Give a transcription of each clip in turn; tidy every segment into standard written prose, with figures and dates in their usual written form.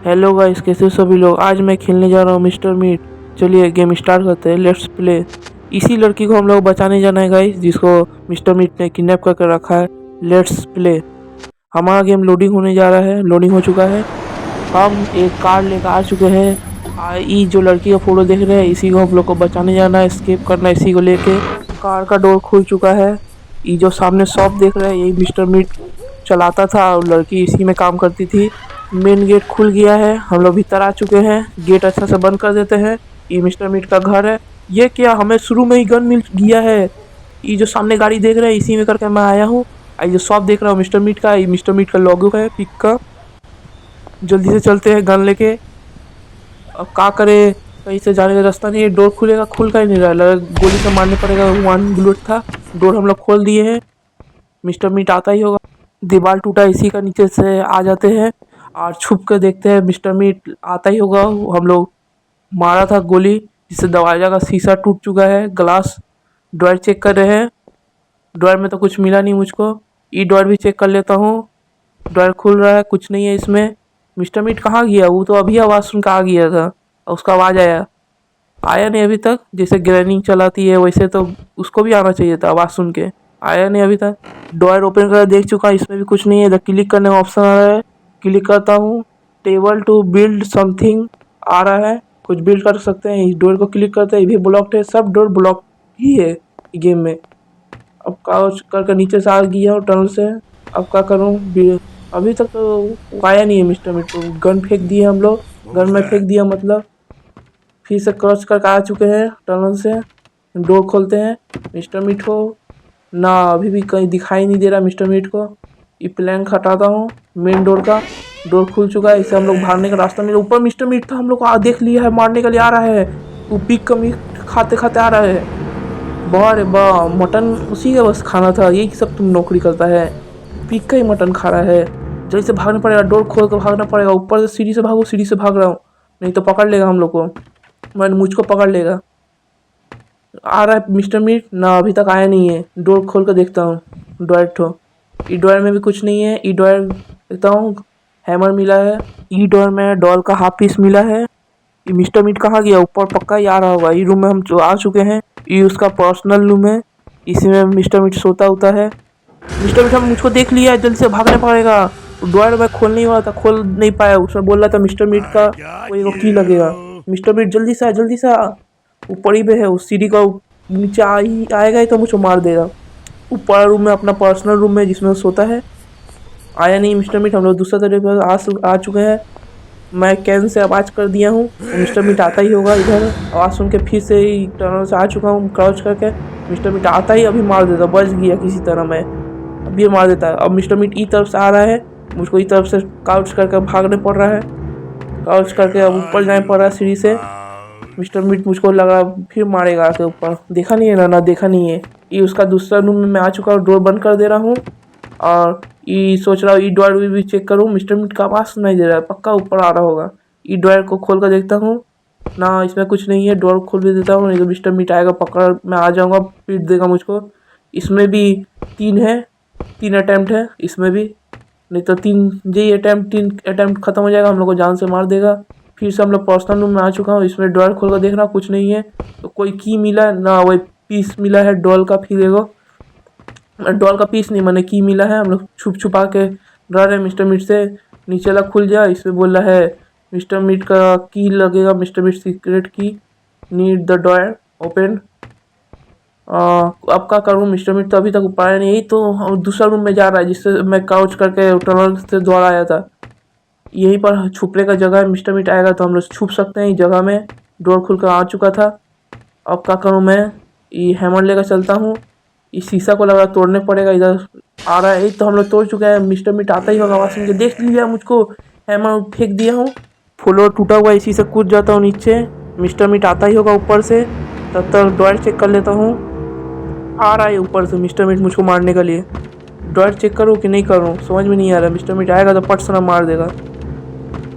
Hello guys, कैसे हो सभी लोग। आज मैं खेलने जा रहा हूँ मिस्टर मीट। चलिए गेम स्टार्ट करते हैं, लेट्स प्ले। इसी लड़की को हम लोग बचाने जाना है गाइस, जिसको मिस्टर मीट ने किडनैप करके रखा है। Let's play. हमारा गेम लोडिंग होने जा रहा है, लोडिंग हो चुका है। हम एक कार लेकर आ चुके हैं। ये जो लड़की का फोटो देख रहे हैं, इसी को हम लोग को बचाने जाना है, एस्केप करना है इसी को लेके। कार का डोर खुल चुका है। ये जो सामने शॉप देख रहे हैं, यही मिस्टर मीट चलाता था और लड़की इसी में काम करती थी। मेन गेट खुल गया है, हम लोग भीतर आ चुके हैं। गेट अच्छा से बंद कर देते हैं। ये मिस्टर मीट का घर है। ये क्या, हमें शुरू में ही गन मिल गया है। ये जो सामने गाड़ी देख रहे हैं, इसी में करके मैं आया हूँ। ये जो शॉप देख रहा हूँ मिस्टर मीट का, ये मिस्टर मीट का लोगो है, पिक का। जल्दी से चलते हैं गन लेके। अब क्या करे, कहीं से जाने का रास्ता नहीं है। डोर खुलेगा, खुल का ही नहीं रहा, गोली से मारने पड़ेगा। वन बुलेट था। डोर हम लोग खोल दिए हैं। मिस्टर मीट आता ही होगा। दीवार टूटा, इसी का नीचे से आ जाते हैं और छुप कर देखते हैं। मिस्टर मीट आता ही होगा। हम लोग मारा था गोली, जिससे दरवाजा का शीशा टूट चुका है। ग्लास ड्रॉर चेक कर रहे हैं। ड्रॉर में तो कुछ मिला नहीं मुझको। ई ड्रॉर भी चेक कर लेता हूँ। ड्रॉर खुल रहा है, कुछ नहीं है इसमें। मिस्टर मीट कहाँ गया? वो तो अभी आवाज़ सुन के आ गया था। उसका आवाज़ आया नहीं अभी तक। जैसे ग्रैनिंग चलाती है वैसे तो उसको भी आना चाहिए था, आवाज़ सुन के। आया नहीं अभी तक। ड्रॉयर ओपन कर देख चुका, इसमें भी कुछ नहीं है। इधर क्लिक करने का ऑप्शन आ रहा है, क्लिक करता हूँ। टेबल टू बिल्ड समथिंग आ रहा है, कुछ बिल्ड कर सकते हैं। इस डोर को क्लिक करते हैं, ये भी ब्लॉक्ड है। सब डोर ब्लॉक ही है गेम में। अब काउच करके नीचे से आ गया हूँ टनल से। अब क्या करूँ? अभी तक तो आया नहीं है मिस्टर मीट को। गन फेंक दिए हम लोग, गन में फेंक दिया मतलब। फिर से क्रॉस करके आ चुके हैं टनल से। डोर खोलते हैं। मिस्टर मीट को ना अभी भी कहीं दिखाई नहीं दे रहा मिस्टर मीट को। ये प्लैंक हटाता हूँ मेन डोर का। डोर खुल चुका है, इससे हम लोग भागने का रास्ता मिला। ऊपर मिस्टर मीट था, हम लोग को देख लिया है, मारने के लिए आ रहा है। वो पिक का मीट खाते खाते आ रहा है। वाह रे वाह, मटन उसी का बस खाना था। यही सब तुम नौकरी करता है, पिक का ही मटन खा रहा है। जल्दी से भागना पड़ेगा, डोर खोल कर भागना पड़ेगा। ऊपर से सीढ़ी से भागो, सीढ़ी से भाग रहा हूँ, नहीं तो पकड़ लेगा हम लोग को। मैं मुझको पकड़ लेगा। आ रहा है मिस्टर मीट ना, अभी तक आया नहीं है। डोर खोल कर देखता हूँ। ड्रॉयर ठो ई ड्रॉयर में भी कुछ नहीं है। ई ड्रॉयर देखता हूँ, हैमर मिला है। ई ड्रॉयर में डॉल का हाफ पीस मिला है। ये मिस्टर मीट कहाँ गया? ऊपर पक्का ही आ रहा होगा। ये रूम में हम जो आ चुके हैं, ये उसका पर्सनल रूम है। इसी में मिस्टर मीट सोता होता है। मिस्टर मीट हम मुझको देख लिया है, जल्दी से भागना पड़ेगा। ड्रॉयर में खोल नहीं हुआ था, खोल नहीं पाया। उसमें बोल रहा था मिस्टर मीट का कोई वो की लगेगा। मिस्टर मीट जल्दी से आ, जल्दी से आ। ऊपर ही पे है, उस सीढ़ी का नीचे आएगा ही तो मुझको मार देगा। ऊपर रूम में, अपना पर्सनल रूम में जिसमें वो सोता है। आया नहीं मिस्टर मीट। हम लोग दूसरा तरफ पर आ चुके हैं। मैं कैन से आवाज़ कर दिया हूँ, मिस्टर मीट आता ही होगा। इधर आवाज़ सुन के फिर से ही टनल से आ चुका हूँ क्राउच करके। मिस्टर मीट आता ही अभी मार देता, बच गया किसी तरह। मैं अब ये मार देता। अब मिस्टर मीट ई तरफ से आ रहा है, मुझको ई तरफ से काउच करके भागने पड़ रहा है। काउच करके अब ऊपर जाने पड़ रहा है सीढ़ी से। मिस्टर मीट मुझको लगा फिर मारेगा आके ऊपर। देखा नहीं है ना, देखा नहीं है। ये उसका दूसरा रूम में मैं आ चुका हूँ, डोर बंद कर दे रहा हूँ। और ये सोच रहा हूँ ई ड्रॉयर भी चेक करूँ। मिस्टर मीट का आवाज़ सुनाई दे रहा है, पक्का ऊपर आ रहा होगा। ई ड्रॉयर को खोल कर देखता हूँ ना, इसमें कुछ नहीं है। डोर खोल भी देता हूँ, नहीं तो मिस्टर मीट आएगा, पकड़ मैं आ जाऊँगा, पीट देगा मुझको। इसमें भी 3 है, 3 अटैम्प्ट है इसमें भी। नहीं तो 3 अटैम्प्ट खत्म हो जाएगा, हम लोग को जान से मार देगा। फिर से हम लोग पर्सनल रूम में आ चुका हूँ। इसमें ड्रॉयर खोल कर देख रहा, कुछ नहीं है। तो कोई की मिला ना, वही पीस मिला है डॉल का। फिर एगो डॉल का पीस नहीं, मैंने की मिला है। हम लोग छुप छुपा के डर रहे मिस्टर मीट से। नीचे वाला खुल जाए, इसमें बोल रहा है मिस्टर मीट का की लगेगा, मिस्टर मीट सीक्रेट की, नीड द डॉयर ओपन। अब क्या करूँ? मिस्टर मीट तो अभी तक ऊपर आया नहीं, तो दूसरा रूम में जा रहा है जिससे मैं काउच करके टनल से द्वारा आया था। यहीं पर छुपने का जगह है, मिस्टर मीट आएगा तो हम लोग छुप सकते हैं इस जगह में। डोर खुल कर आ चुका था। अब क्या करूँ मैं? ये हैमर लेकर चलता हूँ। इस शीशा को लगा तोड़ने पड़ेगा। इधर आ रहा है तो हम लोग तोड़ चुके हैं। मिस्टर मीट आता ही होगा, आवाज़ सुन के देख लिया मुझको। हैमर फेंक दिया हूँ, फ्लोर टूटा हुआ, इसी से कूद जाता हूँ नीचे। मिस्टर मीट आता ही होगा ऊपर से, तब तक ड्रॉयर चेक कर लेता हूँ। आ रहा है ऊपर से मिस्टर मीट मुझको मारने के लिए। ड्रॉयर चेक करूँ कि नहीं करूँ समझ में नहीं आ रहा। मिस्टर मीट आएगा तो पट से ना मार देगा।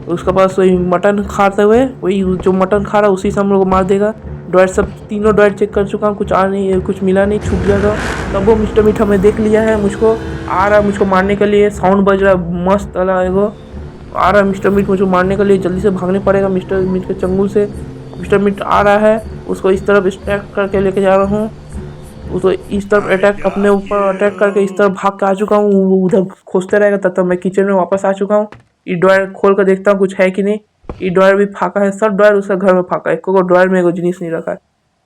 उसके पास वही मटन खाते हुए, वही जो मटन खा रहा है उसी से हम लोग को मार देगा। ड्रॉयर सब तीनों ड्रॉयर चेक कर चुका हूँ, कुछ आ नहीं है, कुछ मिला नहीं, छुप गया था। तब वो मिस्टर मीट हमें देख लिया है, मुझको आ रहा है मुझको मारने के लिए। साउंड बज रहा है मस्त वाला एगो। आ रहा है मिस्टर मीट मुझको मारने के लिए, जल्दी से भागने पड़ेगा मिस्टर मीट के चंगुल से। मिस्टर मीट आ रहा है, उसको इस तरफ अटैक करके लेके जा रहा हूँ। उसको इस तरफ अटैक, अपने ऊपर अटैक करके इस तरफ भाग के आ चुका हूँ। वो उधर खोजते रहेगा, तब तक मैं किचन में वापस आ चुका हूँ। ये ड्रायर खोल कर देखता हूँ कुछ है कि नहीं। ये ड्रायर भी फाका है, सब ड्रायर उसका घर में फाका है, एक ड्रायर में एगो जिनिस नहीं रखा है।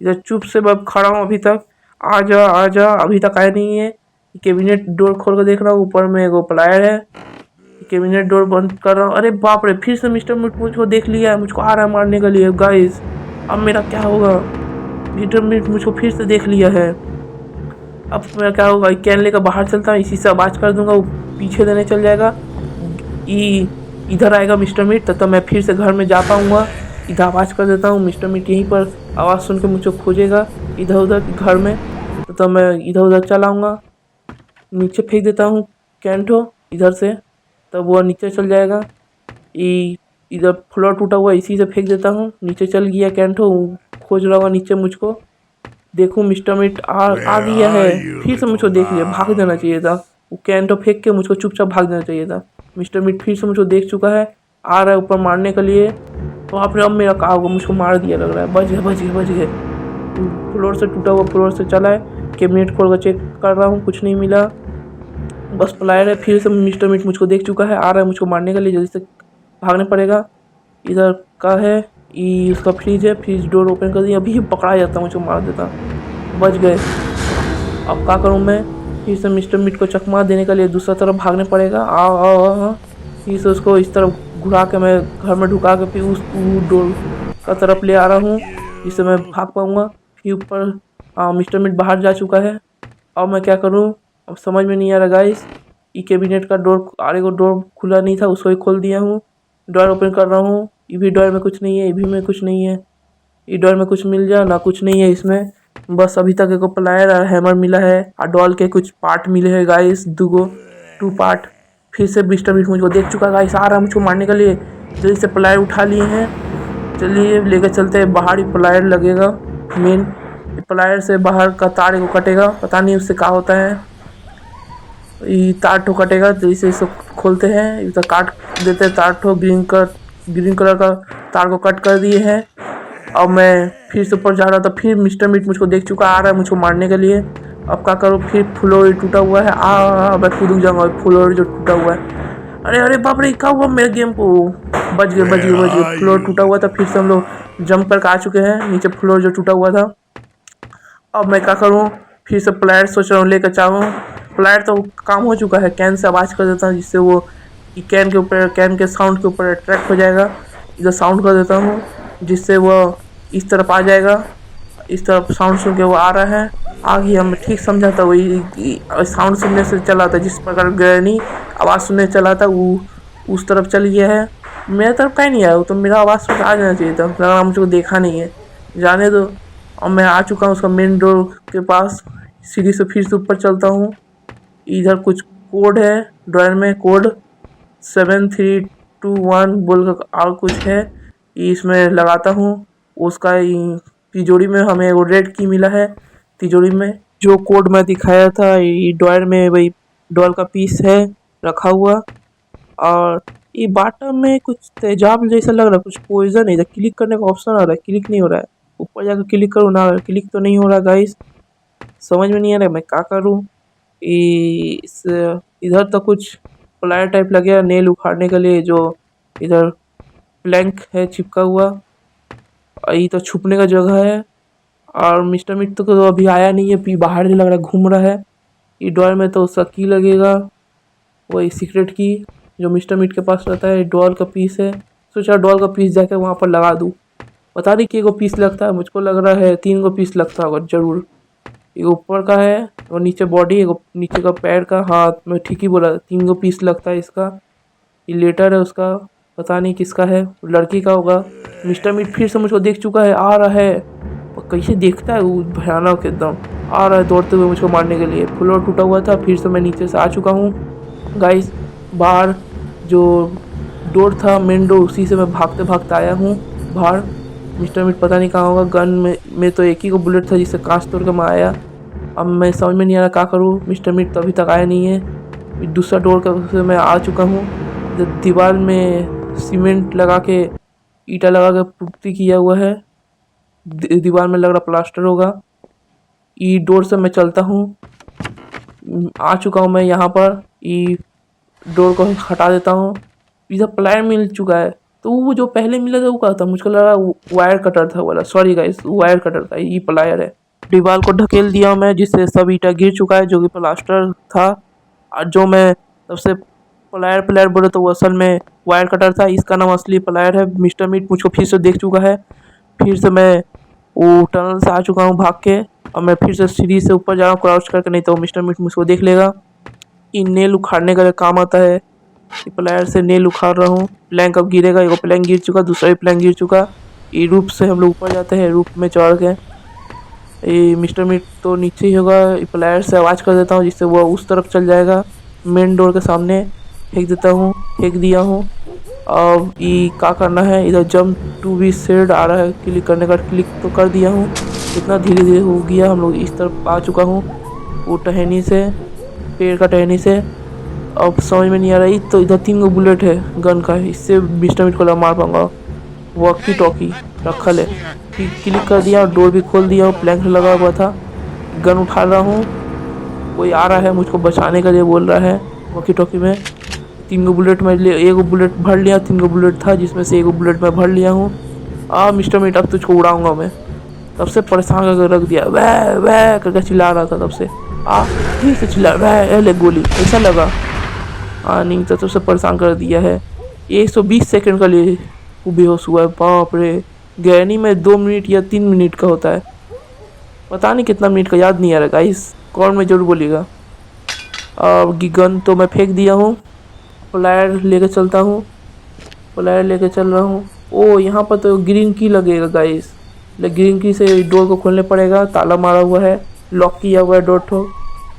इधर चुप से मैं खड़ा हूँ अभी तक। आ जा आ जा, अभी तक आया नहीं है। कैबिनेट डोर खोल कर देख रहा हूँ, ऊपर में एगो प्लायर है। कैबिनेट डोर बंद कर रहा हूँ। अरे बाप रे, फिर से मिस्टर मीट मुझको देख लिया है, मुझको आ रहा है मारने के लिए। गाइस अब मेरा क्या होगा? मिस्टर मीट मुझको फिर से देख लिया है, अब मेरा क्या होगा? कैन लेकर बाहर चलता हूँ, इसी से आवाज़ कर दूंगा, वो पीछे देने चल जाएगा। इधर आएगा मिस्टर मीट, तब मैं फिर से घर में जा पाऊँगा। इधर आवाज़ कर देता हूँ, मिस्टर मीट यहीं पर आवाज़ सुन के मुझको खोजेगा इधर उधर घर में। तो मैं इधर उधर चल आऊँगा, नीचे फेंक देता हूँ कैंठो इधर से, तब वो नीचे चल जाएगा। इधर फ्लोर टूटा हुआ, इसी से फेंक देता हूँ, नीचे चल गया कैंठो। खोज रहा होगा नीचे मुझको। देखूँ मिस्टर मीट आ गया है, फिर से मुझको देख लिया। भाग देना चाहिए था, वो कैंटो फेंक के मुझको चुपचाप भाग देना चाहिए था। मिस्टर मीट फिर से मुझको देख चुका है, आ रहा है ऊपर मारने के लिए। तो आपने अब मेरा कहा होगा, मुझको मार दिया लग रहा है। बच गए बच गए बच गए। फ्लोर से टूटा हुआ फ्लोर से चला है। कैबिनेट खोल कर चेक कर रहा हूँ, कुछ नहीं मिला, बस प्लायर है। फिर से मिस्टर मीट मुझको देख चुका है, आ रहा है मुझको मारने के लिए, जल्दी से भागने पड़ेगा। इधर का है ये उसका फ्रिज है, फ्रिज डोर ओपन कर दिया, अभी पकड़ा जाता मुझको मार देता। बच गए। अब क्या करूँ मैं? फिर से मिस्टर मीट को चकमा देने के लिए दूसरा तरफ भागने पड़ेगा। आओ आओ आओ, फिर से उसको इस तरफ घुरा के मैं घर में ढुका के फिर उस डोर का तरफ ले आ रहा हूँ, जिससे मैं भाग पाऊँगा। फिर ऊपर मिस्टर मीट बाहर जा चुका है। अब मैं क्या करूँ? अब समझ में नहीं आ रहा गाइस। ई कैबिनेट का डोर, आगे को डोर खुला नहीं था, उसको ही खोल दिया हूँ। डोर ओपन कर रहा हूँ, ये भी डोर में कुछ नहीं है, ये भी में कुछ नहीं है। ई डोर में कुछ मिल जाए ना, कुछ नहीं है इसमें। बस अभी तक एक प्लायर और हैमर मिला है, और डॉल के कुछ पार्ट मिले हैं गाइस, 2 पार्ट। फिर से मिस्टर मीट मुझको देख चुका गाइस, आ रहा है मुझको मारने के लिए। जल्दी से प्लायर उठा लिए हैं, चलिए लेकर चलते हैं बाहर। ही प्लायर लगेगा मेन, प्लायर से बाहर का तार को कटेगा, पता नहीं उससे क्या होता है। ये तार ठो कटेगा, जल्दी से इसको खोलते हैं। इधर काट देते हैं तार ठो, ग्रीन कलर का तार को कट कर दिए हैं। अब मैं फिर से ऊपर जा रहा था, फिर मिस्टर मीट मुझको देख चुका, आ रहा है मुझको मारने के लिए। अब क्या करूँ? फिर फ्लोर टूटा हुआ है, मैं कूद जाऊँगा फ्लोर जो टूटा हुआ है। अरे अरे बाप रे, क्या हुआ मेरे गेम को? बच गए बच गए बच गए। फ्लोर टूटा हुआ था, फिर से हम लोग जंप करके आ चुके हैं नीचे, फ्लोर जो टूटा हुआ था। अब मैं क्या करूँ? फिर से प्लायर सोच रहा हूँ लेकर चाहूँ। प्लायर तो काम हो चुका है, कैन से आवाज़ कर देता हूँ, जिससे वो कैन के ऊपर, कैन के साउंड के ऊपर अट्रैक्ट हो जाएगा। इधर साउंड कर देता हूँ, जिससे वो इस तरफ आ जाएगा। इस तरफ साउंड सुन के वो आ रहा है, आ गया। मैं ठीक समझा था, वही साउंड सुनने से चला था, जिस प्रकार ग्रैनी आवाज़ सुनने चला था, वो उस तरफ चल गया है। मेरे तरफ कहीं नहीं आया, वो तो मेरा आवाज़ सुन के आ जाना चाहिए था, लगा मुझको देखा नहीं है। जाने दो। और मैं आ चुका हूँ उसका मेन डोर के पास, सीढ़ी से फिर से ऊपर चलता हूँ। इधर कुछ कोड है ड्रायर में, कोड 7321 बोल कर और कुछ है, इसमें लगाता हूँ। उसका तिजोरी में हमें वो रेड की मिला है, तिजोरी में जो कोड मैं दिखाया था, ये ड्रायर में वही डॉल का पीस है रखा हुआ। और ये बॉटम में कुछ तेजाब जैसा लग रहा है, कुछ पॉइजन है। इधर क्लिक करने का ऑप्शन आ रहा है, क्लिक नहीं हो रहा है। ऊपर जाकर क्लिक करूँ ना, क्लिक तो नहीं हो रहा गाइस, समझ में नहीं आ रहा मैं क्या करूँ। इधर तो कुछ प्लायर टाइप लगे नेल उखाड़ने के लिए, जो इधर प्लैंक है चिपका हुआ। ये तो छुपने का जगह है। और मिस्टर मीट तो अभी आया नहीं है, फिर बाहर नहीं लग रहा, घूम रहा है। ये डॉल में तो उसका की लगेगा, वही सीक्रेट की जो मिस्टर मीट के पास रहता है। डॉल का पीस है, सोचा डॉल का पीस जाकर वहाँ पर लगा दूँ। पता नहीं कि 1 पीस लगता है, मुझको लग रहा है 3 पीस लगता होगा जरूर। एक ऊपर का है और नीचे बॉडी, एक नीचे का पैर का। हाथ मैं ठीक ही बोला, 3 पीस लगता है इसका। ये लेटर है उसका, पता नहीं किसका है, लड़की का होगा। मिस्टर मीट फिर से मुझको देख चुका है, आ रहा है। कैसे देखता है वो, भयानक एकदम। आ रहा है दौड़ते हुए मुझको मारने के लिए। फ्लोर टूटा हुआ था, फिर से मैं नीचे से आ चुका हूँ गाइस। बाहर जो डोर था मेन डोर, उसी से मैं भागते भागते आया हूँ बाहर। मिस्टर मीट पता नहीं कहाँ होगा। गन में तो एक ही को बुलेट था, जिससे कांच तोड़ के मैं आया। अब मैं समझ में नहीं आ रहा क्या करूँ। मिस्टर मीट तो अभी तक आया नहीं है। दूसरा डोर का से मैं आ चुका हूँ। इधर दीवार में सीमेंट लगा के, ईटा लगा के पुट्टी किया हुआ है। दीवार में लग रहा प्लास्टर होगा। ई डोर से मैं चलता हूँ। आ चुका हूँ मैं यहाँ पर। ई डोर को हटा देता हूँ। इधर प्लायर मिल चुका है। तो वो जो पहले मिला था वो क्या था? मुझको लगा वायर कटर था वाला। सॉरी गाइस, वायर कटर था, ये प्लायर है। दीवार को ढकेल दिया मैं, जिससे सब ईटा गिर चुका है, जो कि प्लास्टर था। और जो मैं सबसे प्लायर प्लायर बोले तो वो असल में वायर कटर था। इसका नाम असली प्लायर है। मिस्टर मीट मुझको फिर से देख चुका है। फिर से मैं वो टनल से आ चुका हूँ भाग के। और मैं फिर से सीढ़ी से ऊपर जा रहा हूँ क्राउच करके, नहीं तो मिस्टर मीट मुझको देख लेगा। इन नेल उखाड़ने का काम आता है। प्लायर से नेल उखाड़ रहा हूँ। प्लैंक अब गिरेगा। एक प्लैंक गिर चुका, दूसरा भी प्लैंक गिर चुका। ये रूप से हम लोग ऊपर जाते हैं, रूप में चढ़ के। ये मिस्टर मीट तो नीचे ही होगा। प्लायर से आवाज़ कर देता हूँ, जिससे वो उस तरफ चल जाएगा। मेन डोर के सामने फेंक देता हूँ, फेंक दिया हूँ। अब ये क्या करना है? इधर जंप टू बी सेड आ रहा है, क्लिक करने का। क्लिक तो कर दिया हूँ। इतना धीरे धीरे हो गया। हम लोग इस तरफ आ चुका हूँ, वो टहनी से, पेड़ का टहनी से। अब समझ में नहीं आ रहा है। तो इधर 3 बुलेट है गन का, इससे मिस्टर मीट को मार पाऊंगा। वॉकी टॉकी रखल है। क्लिक कर दिया, डोर भी खोल दिया। प्लैंक लगा हुआ था। गन उठा रहा हूँ। कोई आ रहा है मुझको बचाने के लिए, बोल रहा है वॉकी टॉकी में। 3 बुलेट में ले, 1 बुलेट भर लिया। 3 बुलेट था, जिसमें से 1 बुलेट मैं भर लिया हूँ। मिस्टर मीट, अब तुझको उड़ाऊंगा मैं। तब से परेशान करके रख दिया। वह वह करके चिल्ला रहा था तब से। ठीक से चिल्ला, वह ले गोली, ऐसा लगा। नहीं तो सबसे परेशान कर दिया है। 120 सेकंड का लिए वो बेहोश हुआ है। बाप रे। गैनी में 2 मिनट या 3 मिनट का होता है, पता नहीं कितना मिनट का, याद नहीं आ रहा गाइस। कौन में जरूर बोलिएगा। अब गन तो मैं फेंक दिया हूँ। प्लायर लेके चलता हूँ। प्लायर लेके चल रहा हूँ। ओ यहाँ पर तो ग्रीन की लगेगा गाइस। ग्रीन की से डोर को खोलने पड़ेगा। ताला मारा हुआ है, लॉक किया हुआ है डोर ठो।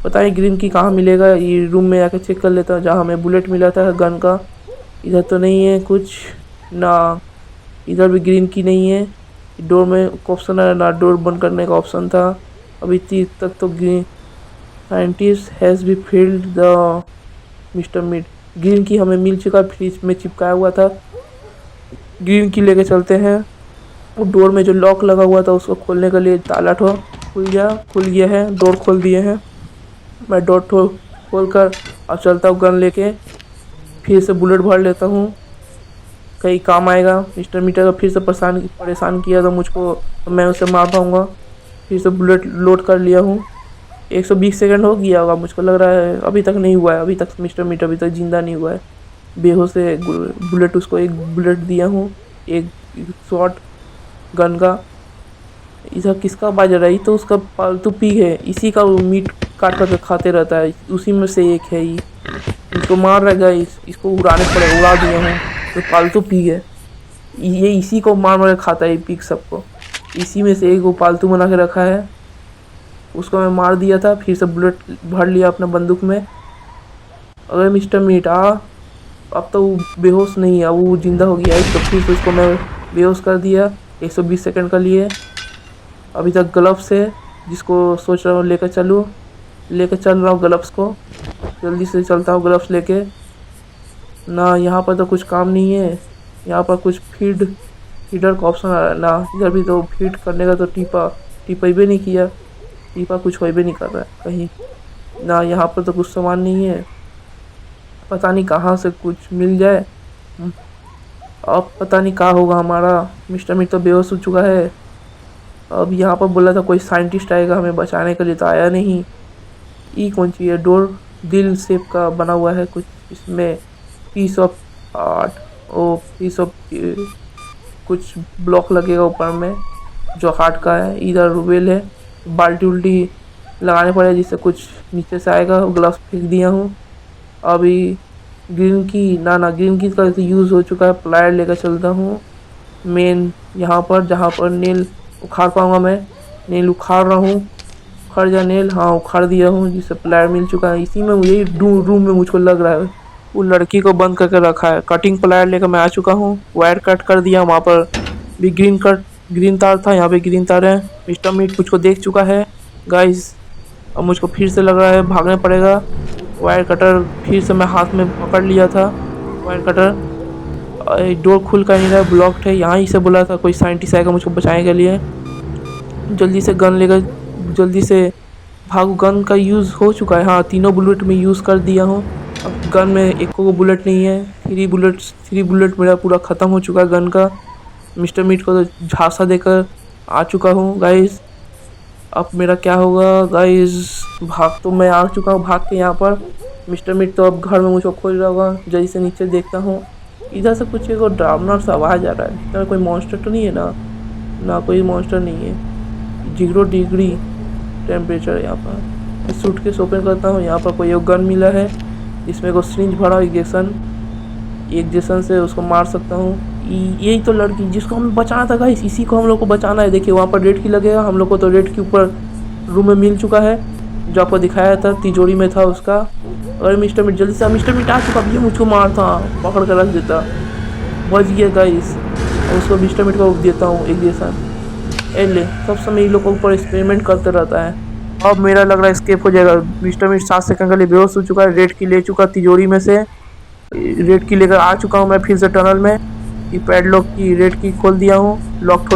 पता नहीं ग्रीन की कहाँ मिलेगा। ये रूम में आके चेक कर लेता हूँ, जहाँ हमें बुलेट मिला था गन का। इधर तो नहीं है कुछ ना, इधर भी ग्रीन की नहीं है। डोर में ऑप्शन है ना, डोर बंद करने का ऑप्शन था। अभी तक तो green scientist has be field the mister meet. Green की हमें मिल चुका, फ्रिज में चिपकाया हुआ था। ग्रीन की लेके चलते हैं। वो डोर में जो लॉक लगा हुआ था उसको खोलने के लिए ताला ठो खुल गया है। डोर खोल दिए हैं। मैं डोर ठो खोल कर अब चलता हूँ गन लेके। फिर से बुलेट भर लेता हूँ, कहीं काम आएगा। मिस्टर मीटर का फिर से परेशान किया तो मुझको, तो मैं उसे मार पाऊँगा। फिर से बुलेट लोड कर लिया हूँ। 120 सेकंड हो गया होगा मुझको लग रहा है। अभी तक नहीं हुआ है, अभी तक मिस्टर मीटर अभी तक जिंदा नहीं हुआ है। बेहोश है। बुलेट उसको 1 बुलेट दिया हूँ, 1 शॉट गन का। इधर किसका बाज रहा है? ये तो उसका पालतू पी है, इसी का वो मीट काट कर खाते रहता है। उसी में से एक है ये। इसको मार रहेगा, इसको उड़ाने पड़ेगा। उड़ा दिया हूँ। तो पालतू पी है ये, इसी को मार मार खाता है ये पिग सबको। इसी में से एक वो पालतू बना के रखा है, उसको मैं मार दिया था। फिर से बुलेट भर लिया अपने बंदूक में। अगर मिस्टर मीट अब तो वो बेहोश नहीं है, वो जिंदा हो गया है। तो फिर से उसको मैं बेहोश कर दिया 120 सेकंड का लिए। अभी तक ग्लव्स है, जिसको सोच रहा हूँ लेकर चल रहा हूँ ग्लव्स को। जल्दी से चलता हूँ ग्लव्स लेके ना। यहाँ पर तो कुछ काम नहीं है। यहाँ पर कुछ फीडर का ऑप्शन आ रहा है ना। इधर भी तो फीड करने का तो टीपा भी नहीं किया। टीपा कुछ हो भी नहीं कर रहा है कहीं ना। यहाँ पर तो कुछ सामान नहीं है, पता नहीं कहाँ से कुछ मिल जाए। अब पता नहीं कहाँ होगा हमारा। मिस्टर मीट तो बेहोश हो चुका है। अब यहाँ पर बोला था कोई साइंटिस्ट आएगा हमें बचाने के लिए, तो आया नहीं। ये कौन सी है? डोर दिल शेप का बना हुआ है कुछ, इसमें piece of art or piece of कुछ ब्लॉक लगेगा ऊपर में जो हार्ट का है। इधर वेल है, बाल्टी उल्टी लगाने पड़े जिससे कुछ नीचे से आएगा। ग्लव्स फेंक दिया हूँ। अभी ग्रीन की ना ग्रीन की का यूज़ हो चुका है। प्लायर लेकर चलता हूँ मेन यहाँ पर, जहाँ पर नेल उखाड़ पाऊँगा मैं। नेल उखाड़ रहा हूँ। उखाड़ जा नेल, हाँ उखाड़ दिया हूँ, जिससे प्लायर मिल चुका है। इसी में यही रूम में मुझको लग रहा है वो लड़की को बंद करके रखा है। कटिंग प्लायर लेकर मैं आ चुका हूँ। वायर कट कर दिया। वहाँ पर भी ग्रीन तार था, यहाँ पे ग्रीन तार है। मिस्टर मीट मुझको देख चुका है गाइस। अब मुझको फिर से लग रहा है भागना पड़ेगा। वायर कटर फिर से मैं हाथ में पकड़ लिया था। Wire cutter. डोर खुल का नहीं रहा है, ब्लॉक्ड है। यहाँ ही से बोला था कोई साइंटिस्ट आएगा मुझको बचाने के लिए। जल्दी से गन लेकर जल्दी से भागो। गन का यूज़ हो चुका है, हाँ 3 बुलेट में यूज़ कर दिया हूँ। अब गन में एक को बुलेट नहीं है, 3 बुलेट मेरा पूरा ख़त्म हो चुका है गन का। मिस्टर मीट को तो झांसा देकर आ चुका हूँ गाइस। अब मेरा क्या होगा गाइस? भाग तो मैं आ चुका हूँ भाग के यहाँ पर। मिस्टर मीट तो अब घर में मुझको खोज रहा होगा। जल्दी से नीचे देखता हूँ, इधर से कुछ एक डरावना सा आवाज़ आ रहा है। इधर कोई मॉन्स्टर तो नहीं है ना? ना कोई मॉन्स्टर नहीं है। 0 डिग्री टेम्परेचर यहाँ पर। इस सूटकेस ओपन करता हूँ। यहाँ पर कोई एक गन मिला है, इसमें को सिरिंज भरा इंजेक्शन से उसको मार सकता हूँ। यही तो लड़की जिसको हमें बचाना था गाइस, इसी को हम लोग को बचाना है। देखिए वहाँ पर रेड की लगेगा, हम लोग को तो रेड के ऊपर रूम में मिल चुका है जो आपको दिखाया था, तिजोरी में था उसका। अरे मिस्टर मीट जल्दी से, मिस्टर मीट आ चुका, ये मुझको मारता, पकड़ कर रख देता। बच गया गाइस। उसको मिस्टर मीट को देता हूँ इंजेक्शन। ले सब समय इन लोगों के ऊपर एक्सपेरिमेंट करते रहता है। अब मेरा लग रहा है स्केप हो जाएगा। मिस्टर मीट 7 सेकंड के लिए बेहोश हो चुका है। रेड की ले चुका तिजोरी में से, रेड की लेकर आ चुका हूँ मैं फिर से टनल में। ये पैडलॉक की रेड की खोल दिया हूँ। लॉक्ड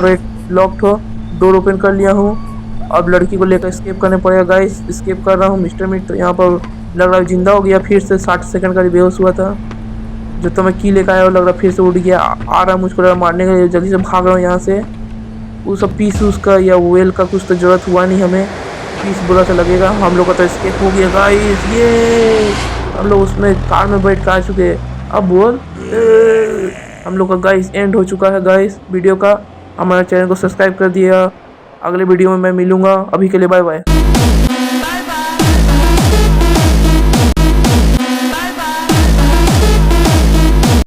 हो डोर ओपन कर लिया हूँ। अब लड़की को लेकर स्केप करने पड़ेगा गाइस। स्केप कर रहा हूँ। मिस्टर मीट तो यहाँ पर लग रहा है जिंदा हो गया, फिर से 60 सेकंड का बेहोश हुआ था। जो तो मैं की लेकर आया, लग रहा फिर से उड़ गया। आ रहा मुझको लगा मारने के लिए, जल्दी से भाग रहा हूँ यहाँ से। वो सब पीस उसका या वेल का कुछ तो ज़रूरत हुआ नहीं हमें, पीस बुरा सा लगेगा। हम लोग का तो स्केप हो गया गाइस। ये हम लोग उसमें कार में बैठ कर आ चुके हैं। अब बोल हम लोग का गाइस एंड हो चुका है गाइस वीडियो का। हमारे चैनल को सब्सक्राइब कर दिया। अगले वीडियो में मैं मिलूँगा, अभी के लिए बाय बाय।